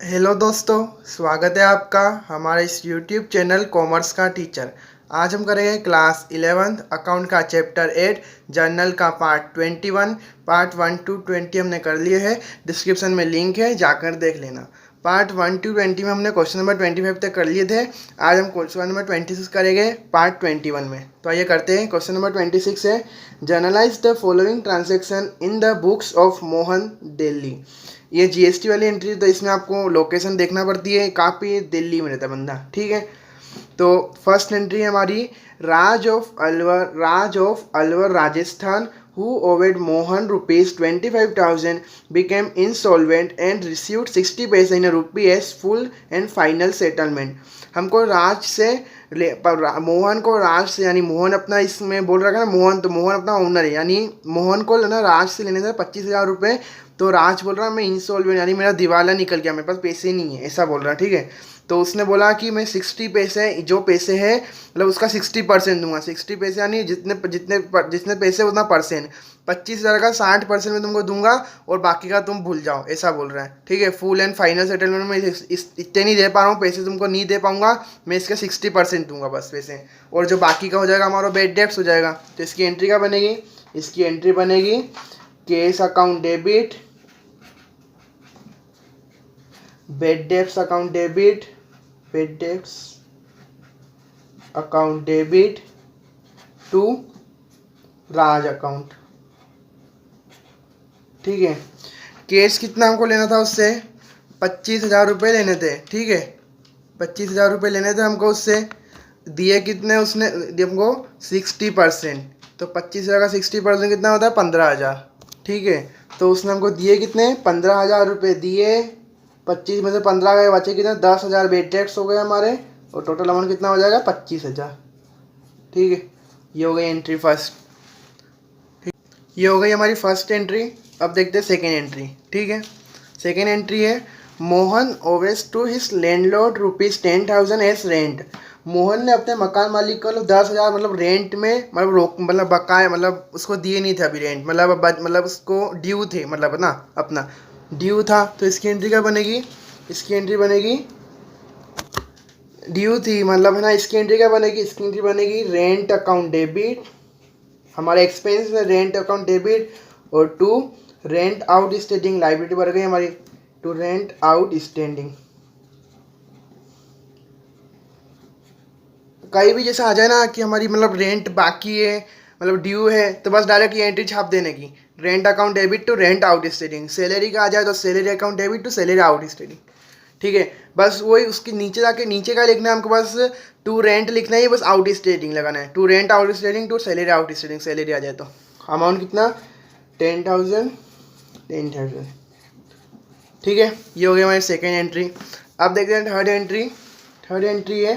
Hello दोस्तों, स्वागत है आपका हमारे इस यूट्यूब चैनल कॉमर्स का टीचर। आज हम करेंगे क्लास 11th अकाउंट का चैप्टर 8 जर्नल का पार्ट 21। पार्ट 1 to 20 हमने कर लिए है। डिस्क्रिप्शन में लिंक है, जाकर देख लेना। पार्ट 1 to 20 में हमने क्वेश्चन नंबर 25 तक कर लिए थे। आज हम क्वेश्चन नंबर 26 करेंगे पार्ट 21 में। तो आइए करते हैं। क्वेश्चन नंबर 26 है, generalized the following transaction in the books of Mohan Delhi. ये जीएसटी वाली एंट्री, तो इसमें आपको लोकेशन देखना पड़ती है, काफ़ी दिल्ली में रहता है बंदा। ठीक है, तो फर्स्ट एंट्री है हमारी, Raj of Alwar Rajasthan who owed Mohan rupees 25,000 became insolvent and received 60 पैसे in a rupee as full and final settlement। हमको राज से मोहन को राज से, यानी मोहन अपना इसमें बोल रखा है ना, मोहन तो मोहन अपना ओनर है, यानी मोहन को लेना राज से लेने से 25,000 रुपये। तो राज बोल रहा है मैं इंसॉल्वेंट, यानी मेरा दिवाला निकल गया, मेरे पास पैसे नहीं है, ऐसा बोल रहा है। ठीक है, तो उसने बोला कि मैं 60 पैसे, जो पैसे है मतलब उसका 60% दूंगा। 60 पैसे यानी जितने पैसे उतना परसेंट, 25,000 का 60% में तुमको दूंगा और बाकी का तुम भूल जाओ, ऐसा बोल रहा है। ठीक है, फुल एंड फाइनल सेटलमेंट में इतने नहीं दे पा रहा हूँ पैसे, तुमको नहीं दे पाऊंगा, मैं इसका 60% दूंगा बस पैसे, और जो बाकी का हो जाएगा हमारा बेड डेप्स हो जाएगा। तो इसकी एंट्री क्या बनेगी? इसकी एंट्री बनेगी cash account debit, bad debts account debit, bad debts account debit to Raj account. ठीक है, केस कितना हमको लेना था उससे? 25,000 रुपये लेने थे। ठीक है, 25,000 रुपये लेने थे हमको उससे। दिए कितने उसने? हमको 60%। तो 25,000 का 60% कितना होता है? 15,000। ठीक है, तो उसने हमको दिए कितने? 15,000 रुपये दिए। 25 में से 15 गए, बचे कितने? 10,000 बेड टैक्स हो गए हमारे, और टोटल अमाउंट कितना हो जाएगा? 25,000। ठीक है, ये हो गई एंट्री फर्स्ट। ठीक, ये हो गई हमारी फर्स्ट एंट्री। अब देखते हैं सेकेंड एंट्री। ठीक है, सेकेंड एंट्री है, Mohan owes to his landlord rupees 10,000 as rent. Mohan ने अपने मकान मालिक को 10,000 मतलब रेंट में, मतलब बकाया, मतलब उसको दिए नहीं थे अभी रेंट, मतलब उसको ड्यू थे, मतलब ना अपना ड्यू था। तो इसकी एंट्री क्या बनेगी? इसकी एंट्री बनेगी, ड्यू थी मतलब है ना, इसकी एंट्री क्या बनेगी? इसकी एंट्री बनेगी रेंट अकाउंट डेबिट, हमारे एक्सपेंस में रेंट अकाउंट डेबिट, और to rent outstanding liability बढ़ गई हमारी, टू रेंट आउट स्टैंडिंग। कहीं भी जैसा आ जाए ना कि हमारी मतलब रेंट बाकी है, मतलब ड्यू है, तो बस डायरेक्ट ये एंट्री छाप देने की, rent account debit to rent outstanding. Salary का आ जाए तो salary account debit to salary outstanding. ठीक है, बस वही उसके नीचे जाके नीचे का लिखना है हमको, बस टू रेंट लिखना है, बस आउट स्टैंडिंग लगाना है, to rent outstanding to salary outstanding. Salary आ जाए तो अमाउंट कितना? 10,000। ठीक है, ये हो गया हमारी सेकेंड एंट्री। अब देखते हैं थर्ड एंट्री। थर्ड एंट्री है,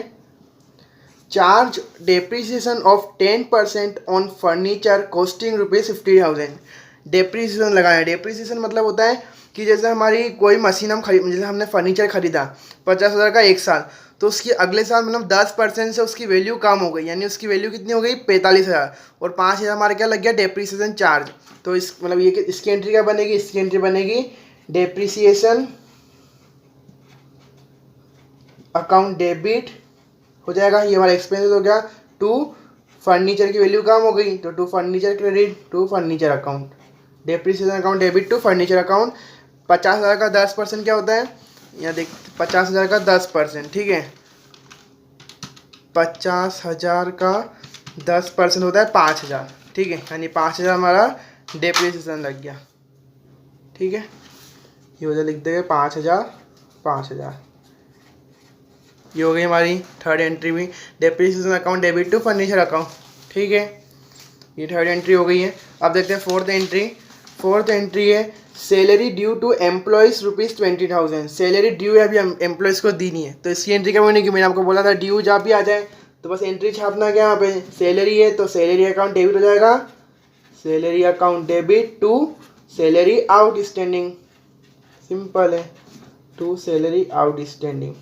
charge depreciation of 10% on furniture costing ₹50,000। Depreciation लगाया। डेप्रिसिएशन मतलब होता है कि जैसे हमारी कोई मशीन हम खरीद, जैसे हमने फर्नीचर खरीदा 50,000 का एक साल, तो उसकी अगले साल मतलब 10% से उसकी वैल्यू कम हो गई, यानी उसकी वैल्यू कितनी हो गई? 45,000, और 5,000 हमारा क्या लग गया? Depreciation charge. तो इस मतलब ये इसकी एंट्री क्या बनेगी? इसकी एंट्री बनेगी डेप्रिसिएशन अकाउंट डेबिट हो जाएगा, ये हमारा एक्सपेंसेस हो गया, टू फर्नीचर की वैल्यू कम हो गई तो to furniture credit to furniture account, depreciation account debit to furniture account. 50,000 का 10% क्या होता है? यहाँ देख, 50,000 का 10%। ठीक है, 50,000 का 10% होता है 5,000। ठीक है, यानी 5,000 हमारा डेप्रिसिएशन लग गया। ठीक है, ये वजह लिख देंगे 5,000 5,000। ये हो गई हमारी थर्ड एंट्री भी, depreciation account debit to furniture account. ठीक है, ये थर्ड एंट्री हो गई है। अब देखते हैं फोर्थ एंट्री। फोर्थ एंट्री है, salary due to employees ₹20,000। Salary due है, अभी एम्प्लॉयज़ को दी नहीं है, तो इसकी एंट्री क्या बनेगी? मैंने आपको बोला था ड्यू जहाँ भी आ जाए तो बस एंट्री छापना क्या यहाँ पे? सैलरी है तो सैलरी अकाउंट डेबिट हो जाएगा, salary account debit to salary outstanding. Simple है, to salary outstanding.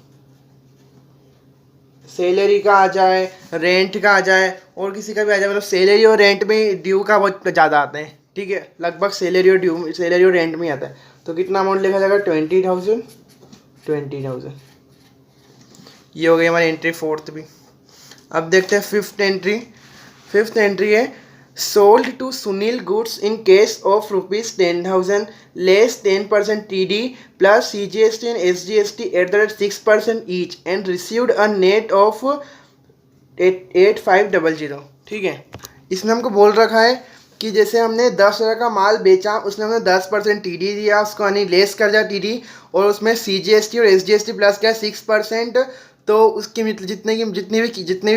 Salary का आ जाए, रेंट का आ जाए, और किसी का भी आ जाए, मतलब सैलरी और रेंट में ड्यू का बहुत ज़्यादा आता है। ठीक है, लगभग सैलरी और ड्यू, सैलरी और रेंट में आता है। तो कितना अमाउंट लिखा जाएगा? 20,000। 20,000। ये हो गई हमारी एंट्री फोर्थ भी। अब देखते हैं फिफ्थ एंट्री। फिफ्थ एंट्री है sold to Sunil goods in case of ₹10,000 less 10% TD plus CGST and SGST at the rate 6% each and received a net of 8500। ठीक है, इसमें हमको बोल रखा है कि जैसे हमने 10,000 का माल बेचा, उसने हमें 10% TD दिया, उसको यानी लेस कर दिया TD, और उसमें CGST और SGST प्लस क्या 6%, तो उसकी जितनी भी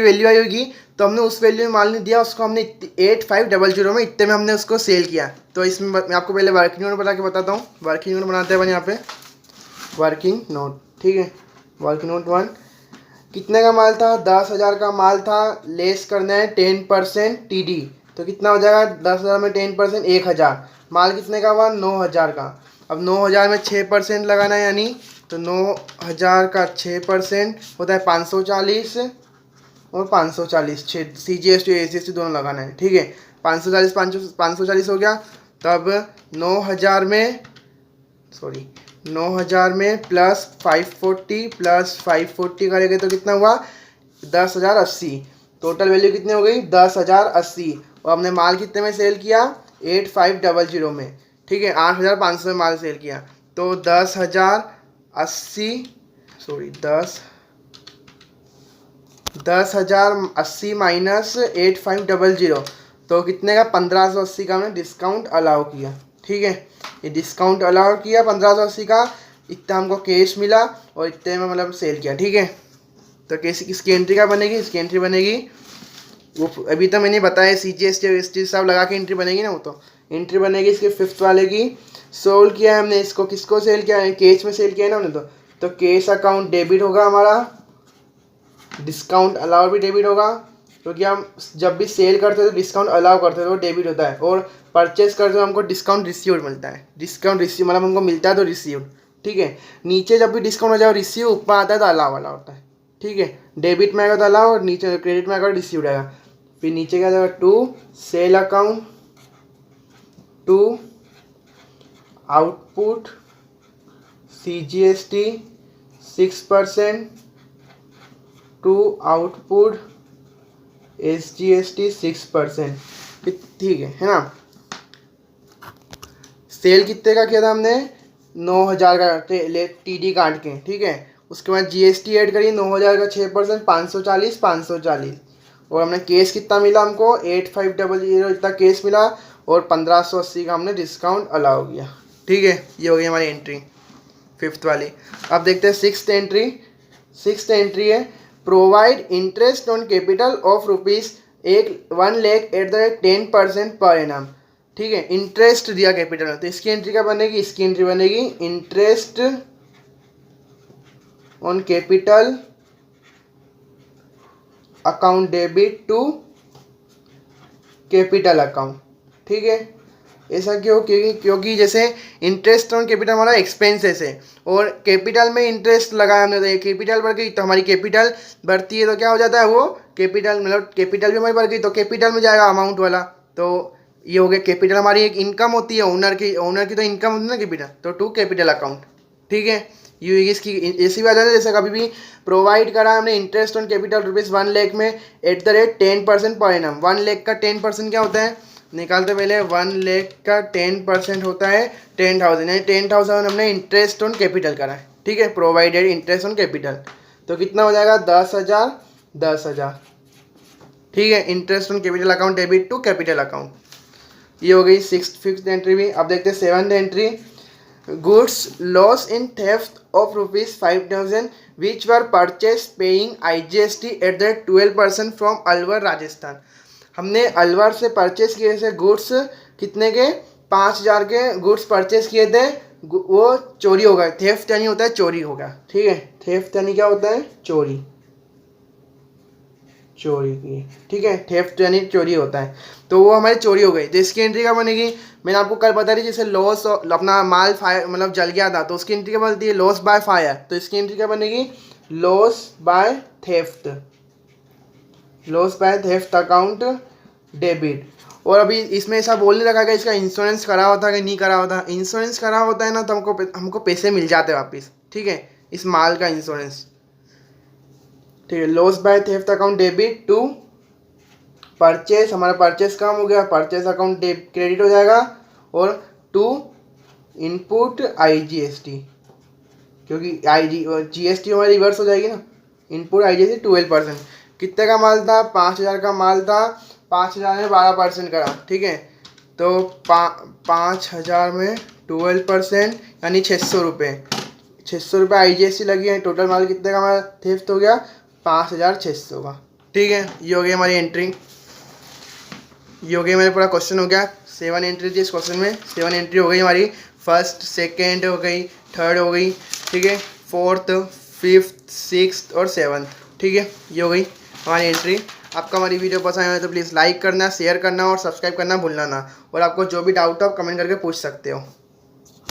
वैल्यू आई होगी, तो हमने उस वैल्यू में माल नहीं दिया, उसको हमने 8500 में इतने में हमने उसको सेल किया। तो इसमें मैं आपको पहले वर्किंग नोट बना के बताता हूँ। वर्किंग नोट बनाते हैं अपन यहाँ पे, वर्किंग नोट। ठीक है, वर्किंग नोट 1, कितने का माल था? 10,000 का माल था, लेस करना है 10% TD, तो कितना हो जाएगा? 10,000 में 10% 1,000। माल कितने का हुआ? 9,000 का। अब 9,000 में 6% लगाना है, यानी तो 9,000 का 6% होता है 540, और 540 CGST SGST दोनों लगाना है। ठीक है, 540 हो गया। तब 9,000 में प्लस 540 करेंगे तो कितना हुआ? 10,080। टोटल वैल्यू कितनी हो गई? 10,080। और हमने माल कितने में सेल किया? 8500 में। ठीक है, 8,500 में माल सेल किया, तो 10,080 माइनस 8500, तो कितने का? 1580 का हमने डिस्काउंट अलाउ किया। ठीक है, ये डिस्काउंट अलाउ किया 1580 का, इतना हमको कैश मिला और इतने में मतलब सेल किया। ठीक है, तो कैसे इसकी एंट्री क्या बनेगी? इसकी एंट्री बनेगी, वो अभी तो मैंने बताया CGST और SGST सब लगा के एंट्री बनेगी ना, वो तो एंट्री बनेगी इसके फिफ्थ वाले की। सोल्ड किया हमने इसको, किसको सेल किया? कैश में सेल किया है ना हमने, तो कैश अकाउंट डेबिट होगा हमारा, डिस्काउंट अलाउ भी डेबिट होगा, क्योंकि हम जब भी सेल करते हैं तो डिस्काउंट अलाउ करते हैं तो डेबिट होता है, और परचेस करते हो हमको डिस्काउंट रिसीव्ड मिलता है। डिस्काउंट रिसीव मतलब हमको मिलता है तो रिसीव्ड। ठीक है, नीचे जब भी डिस्काउंट हो जाए रिसीव, ऊपर आता है तो अलाउ वाला होता है। ठीक है, डेबिट में आएगा तो अलाउ, और नीचे क्रेडिट में आएगा तो रिसीव्ड आएगा। फिर नीचे क्या जाएगा? To sale account, to output CGST 6%, to output SGST 6%। ठीक है ना। सेल कितने का किया था हमने? 9,000 का TD काट के। ठीक है, उसके बाद GST ऐड करिए, 9,000 का 6%, 540, और हमने केस कितना मिला हमको? 8500 इतना केस मिला, और 1580 का हमने डिस्काउंट अलाउ किया। ठीक है, ये हो गई हमारी एंट्री फिफ्थ वाली। अब देखते हैं सिक्स्थ एंट्री। सिक्स्थ एंट्री है provide interest on capital of ₹1 lakh eight the rate 10% per annum. ठीक है, इंटरेस्ट दिया कैपिटल में, तो इसकी एंट्री क्या बनेगी? इसकी एंट्री बनेगी interest on capital account debit to capital account. ठीक है, ऐसा क्यों? क्योंकि जैसे इंटरेस्ट ऑन कैपिटल हमारा एक्सपेंसेस है, और कैपिटल में इंटरेस्ट लगाया हमने, तो ये कैपिटल बढ़ गई, तो हमारी कैपिटल बढ़ती है तो क्या हो जाता है? वो कैपिटल मतलब कैपिटल भी हमारी बढ़ गई तो कैपिटल में जाएगा अमाउंट वाला। तो ये हो गया कैपिटल, हमारी एक इनकम होती है ओनर की तो इनकम होती है ना कैपिटल, तो टू कैपिटल अकाउंट। ठीक है, ये इसकी ऐसी बात है जैसे कभी भी प्रोवाइड करा हमने इंटरेस्ट ऑन कैपिटल ₹1 लाख में eight the rate 10% per annum. 1 lakh का 10% क्या होता है? निकालते पहले 1 लाख का 10% होता है 10,000, यानी 10,000 हमने इंटरेस्ट ऑन कैपिटल करा है। ठीक है, प्रोवाइडेड इंटरेस्ट ऑन कैपिटल, तो कितना हो जाएगा? 10,000। ठीक है, interest on capital account debit to capital account. ये हो गई फिफ्थ एंट्री भी। अब देखते हैं seventh entry. Goods loss in theft of ₹5,000 which were purchase paying IGST at the 12% from Alwar Rajasthan. हमने अलवर से परचेज किए थे गुड्स, कितने के? 5,000 के गुड्स परचेज किए थे, वो चोरी हो गए। थेफ्ट यानी होता है चोरी हो गया। ठीक है, थेफ्ट यानी क्या होता है? चोरी की। ठीक है, थेफ्ट यानी चोरी होता है, तो वो हमारी चोरी हो गई, तो इसकी एंट्री क्या बनेगी? मैंने आपको कल बता दी, जैसे लॉस अपना माल फायर मतलब जल गया था, तो उसकी एंट्री क्या बनती है? Loss by fire. तो इसकी एंट्री क्या बनेगी? Loss by theft account debit. और अभी इसमें ऐसा बोलने लगा कि इसका इंश्योरेंस करा होता है कि नहीं करा होता। इंश्योरेंस करा होता है ना, तो हमको पैसे मिल जाते हैं वापस। ठीक है, इस माल का इंश्योरेंस, ठीक है। Loss by theft account debit to purchase, हमारा परचेस काम हो गया, परचेस अकाउंट क्रेडिट हो जाएगा, और टू इनपुट IGST, क्योंकि GST हमारी रिवर्स हो जाएगी ना, इनपुट IGST 12%। कितने का माल था? 5,000 का माल था, 5,000 में 12% करा, ठीक है। तो 5,000 में 12% यानी 600 रुपये, 600 रुपये IGST लगी है। टोटल माल कितने का हमारा थेफ्ट हो गया? 5,600 का, ठीक है। ये हो गई हमारी एंट्री, ये हो गया मेरा पूरा क्वेश्चन हो गया। 7 एंट्री थी इस क्वेश्चन में, 7 एंट्री हो गई हमारी। फर्स्ट, सेकेंड हो गई, थर्ड हो गई, ठीक है, फोर्थ, फिफ्थ, सिक्स्थ और सेवन्थ, ठीक है। ये हो गई हमारी एंट्री। आपको हमारी वीडियो पसंद आए तो प्लीज़ लाइक करना, शेयर करना और सब्सक्राइब करना भूलना ना। और आपको जो भी डाउट हो आप कमेंट करके पूछ सकते हो।